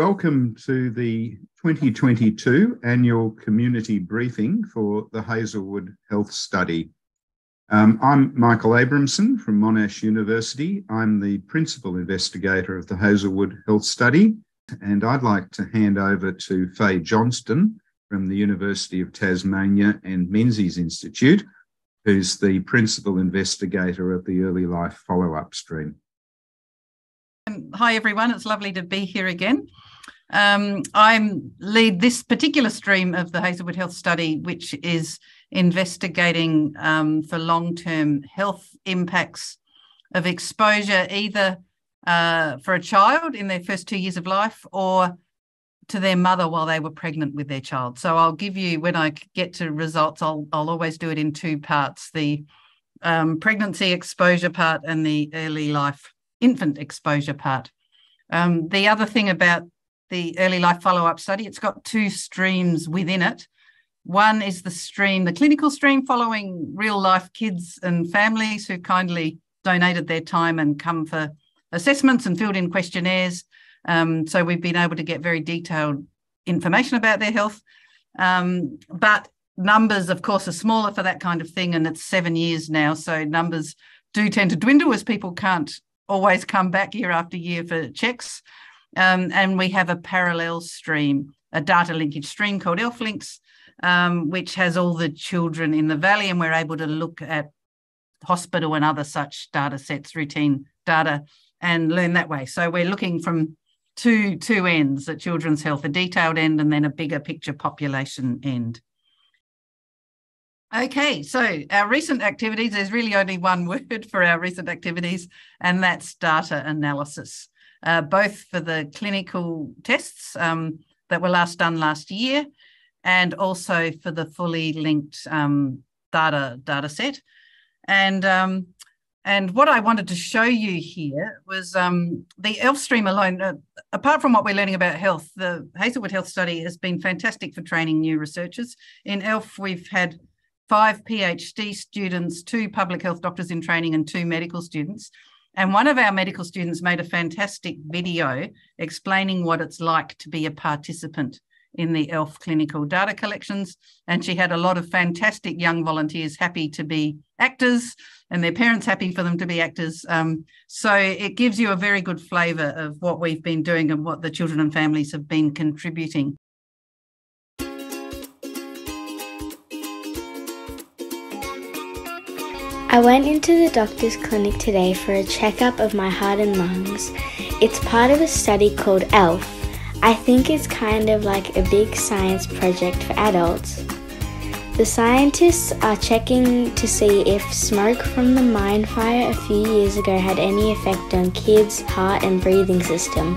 Welcome to the 2022 annual community briefing for the Hazelwood Health Study. I'm Michael Abramson from Monash University. I'm the principal investigator of the Hazelwood Health Study, and I'd like to hand over to Faye Johnston from the University of Tasmania and Menzies Institute, who's the principal investigator of the early life follow-up stream. Hi everyone, it's lovely to be here again. I lead this particular stream of the Hazelwood Health Study, which is investigating for long-term health impacts of exposure, either for a child in their first 2 years of life or to their mother while they were pregnant with their child. So I'll give you, when I get to results, I'll always do it in two parts, the pregnancy exposure part and the early life infant exposure part. The other thing about the early life follow-up study, it's got two streams within it. One is the clinical stream, following real life kids and families who kindly donated their time and come for assessments and filled in questionnaires. So we've been able to get very detailed information about their health. But numbers, of course, are smaller for that kind of thing, and it's 7 years now. So numbers do tend to dwindle as people can't always come back year after year for checks. And we have a parallel stream, a data linkage stream called ELF-Links, which has all the children in the valley, and we're able to look at hospital and other such data sets, routine data, and learn that way. So we're looking from two ends, at children's health, a detailed end and then a bigger picture population end. Okay, so our recent activities, there's really only one word for our recent activities, and that's data analysis, both for the clinical tests that were done last year, and also for the fully linked data set. And what I wanted to show you here was the ELF stream alone. Apart from what we're learning about health, the Hazelwood Health Study has been fantastic for training new researchers. In ELF, we've had 5 PhD students, 2 public health doctors in training, and 2 medical students. And one of our medical students made a fantastic video explaining what it's like to be a participant in the ELF clinical data collections. And she had a lot of fantastic young volunteers happy to be actors and their parents happy for them to be actors. So it gives you a very good flavour of what we've been doing and what the children and families have been contributing. I went into the doctor's clinic today for a checkup of my heart and lungs. It's part of a study called ELF. I think it's kind of like a big science project for adults. The scientists are checking to see if smoke from the mine fire a few years ago had any effect on kids' heart and breathing system.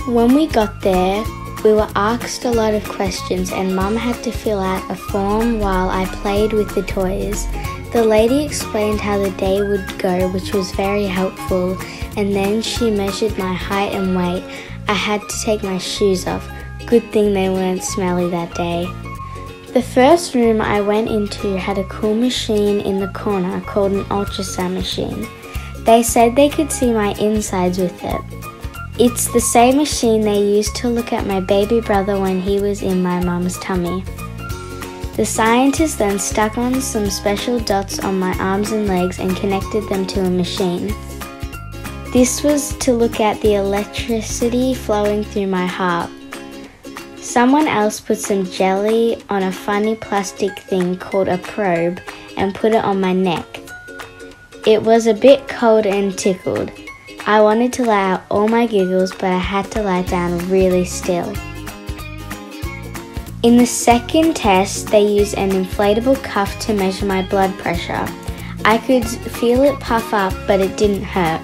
When we got there, we were asked a lot of questions and Mum had to fill out a form while I played with the toys. The lady explained how the day would go, which was very helpful, and then she measured my height and weight. I had to take my shoes off. Good thing they weren't smelly that day. The first room I went into had a cool machine in the corner called an ultrasound machine. They said they could see my insides with it. It's the same machine they used to look at my baby brother when he was in my mum's tummy. The scientists then stuck on some special dots on my arms and legs and connected them to a machine. This was to look at the electricity flowing through my heart. Someone else put some jelly on a funny plastic thing called a probe and put it on my neck. It was a bit cold and tickled. I wanted to let out all my giggles, but I had to lie down really still. In the second test, they used an inflatable cuff to measure my blood pressure. I could feel it puff up, but it didn't hurt.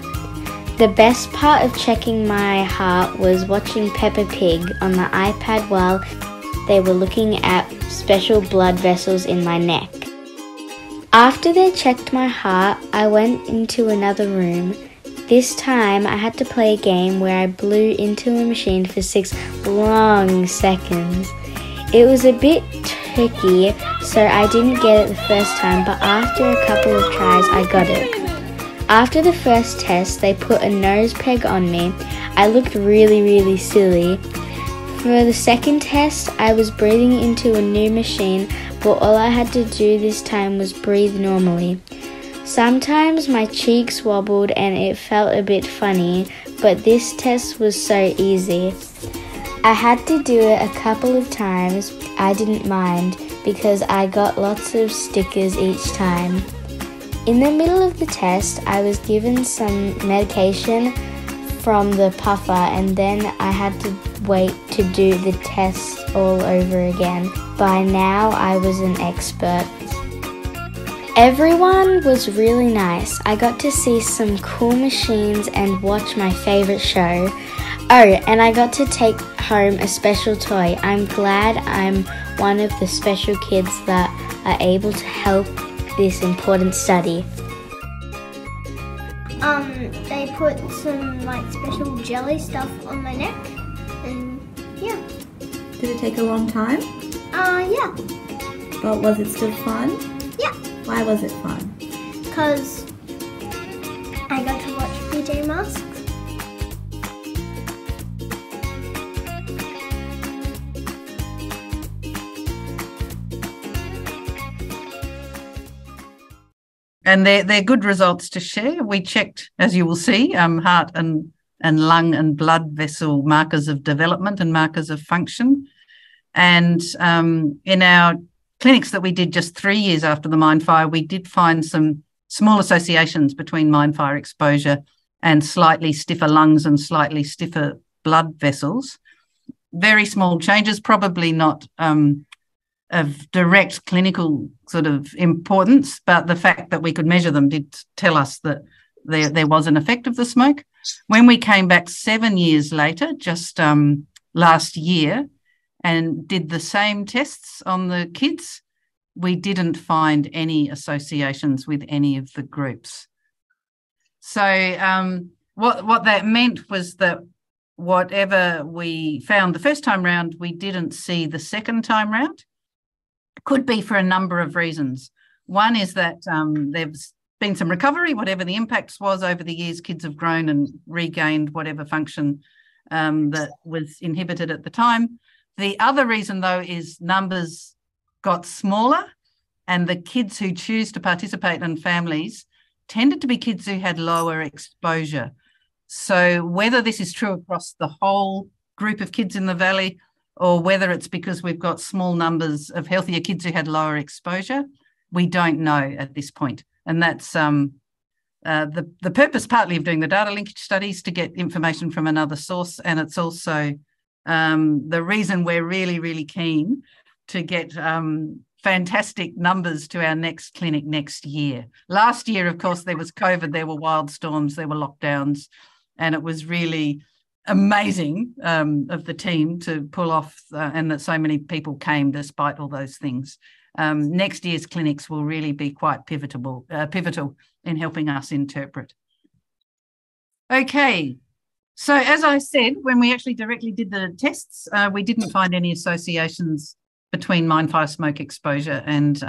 The best part of checking my heart was watching Peppa Pig on the iPad while they were looking at special blood vessels in my neck. After they checked my heart, I went into another room. This time I had to play a game where I blew into a machine for 6 long seconds. It was a bit tricky, so I didn't get it the first time, but after a couple of tries I got it. After the first test, they put a nose peg on me. I looked really, really silly. For the second test, I was breathing into a new machine, but all I had to do this time was breathe normally. Sometimes my cheeks wobbled and it felt a bit funny, but this test was so easy. I had to do it a couple of times. I didn't mind because I got lots of stickers each time. In the middle of the test, I was given some medication from the puffer and then I had to wait to do the test all over again. By now, I was an expert. Everyone was really nice. I got to see some cool machines and watch my favourite show. Oh, and I got to take home a special toy. I'm glad I'm one of the special kids that are able to help this important study. They put some special jelly stuff on my neck, and yeah. Did it take a long time? Yeah. But was it still fun? Yeah. Why was it fun? Because I got to watch PJ Masks. And they're good results to share. We checked, as you will see, heart and lung and blood vessel markers of development and markers of function. And in our clinics that we did just 3 years after the mine fire, we did find some small associations between mine fire exposure and slightly stiffer lungs and slightly stiffer blood vessels. Very small changes, probably not of direct clinical sort of importance, but the fact that we could measure them did tell us that there was an effect of the smoke. When we came back 7 years later, just last year, and did the same tests on the kids, we didn't find any associations with any of the groups. So what that meant was that whatever we found the first time round, we didn't see the second time round. Could be for a number of reasons. One is that there's been some recovery, whatever the impacts was over the years, kids have grown and regained whatever function that was inhibited at the time. The other reason, though, is numbers got smaller and the kids who choose to participate and families tended to be kids who had lower exposure. So whether this is true across the whole group of kids in the valley or whether it's because we've got small numbers of healthier kids who had lower exposure, we don't know at this point. And that's the purpose partly of doing the data linkage studies, to get information from another source. And it's also the reason we're really, really keen to get fantastic numbers to our next clinic next year. Last year, of course, there was COVID, there were wild storms, there were lockdowns, and it was really amazing of the team to pull off and that so many people came despite all those things. Next year's clinics will really be quite pivotal in helping us interpret. Okay, so as I said, when we actually directly did the tests, we didn't find any associations between mine fire smoke exposure and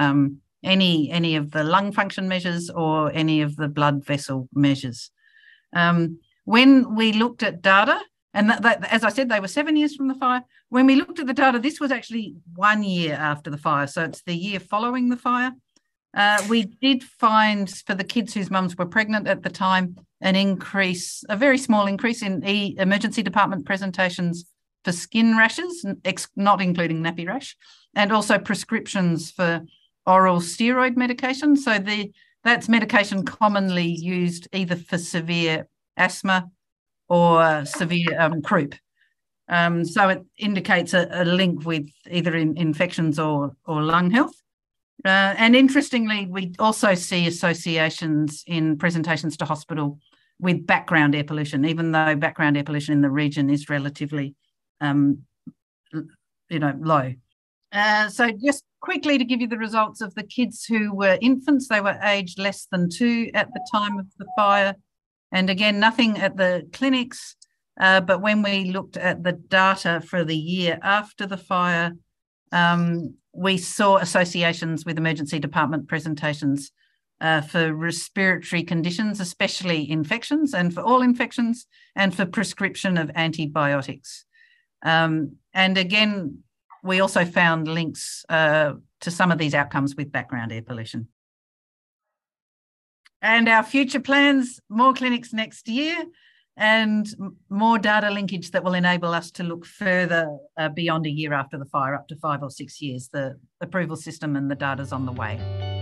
any of the lung function measures or any of the blood vessel measures. When we looked at data, and that, as I said, they were 7 years from the fire. When we looked at the data, this was actually 1 year after the fire, so it's the year following the fire. We did find, for the kids whose mums were pregnant at the time, an increase, a very small increase in emergency department presentations for skin rashes, not including nappy rash, and also prescriptions for oral steroid medication. So that's medication commonly used either for severe asthma or severe croup. So it indicates a link with either infections or lung health. And interestingly, we also see associations in presentations to hospital with background air pollution, even though background air pollution in the region is relatively, low. So just quickly to give you the results of the kids who were infants, they were aged less than 2 at the time of the fire. And again, nothing at the clinics, but when we looked at the data for the year after the fire, we saw associations with emergency department presentations for respiratory conditions, especially infections, and for all infections, and for prescription of antibiotics. And again, we also found links to some of these outcomes with background air pollution. And our future plans, more clinics next year and more data linkage that will enable us to look further beyond a year after the fire, up to 5 or 6 years. The approval system and the data's on the way.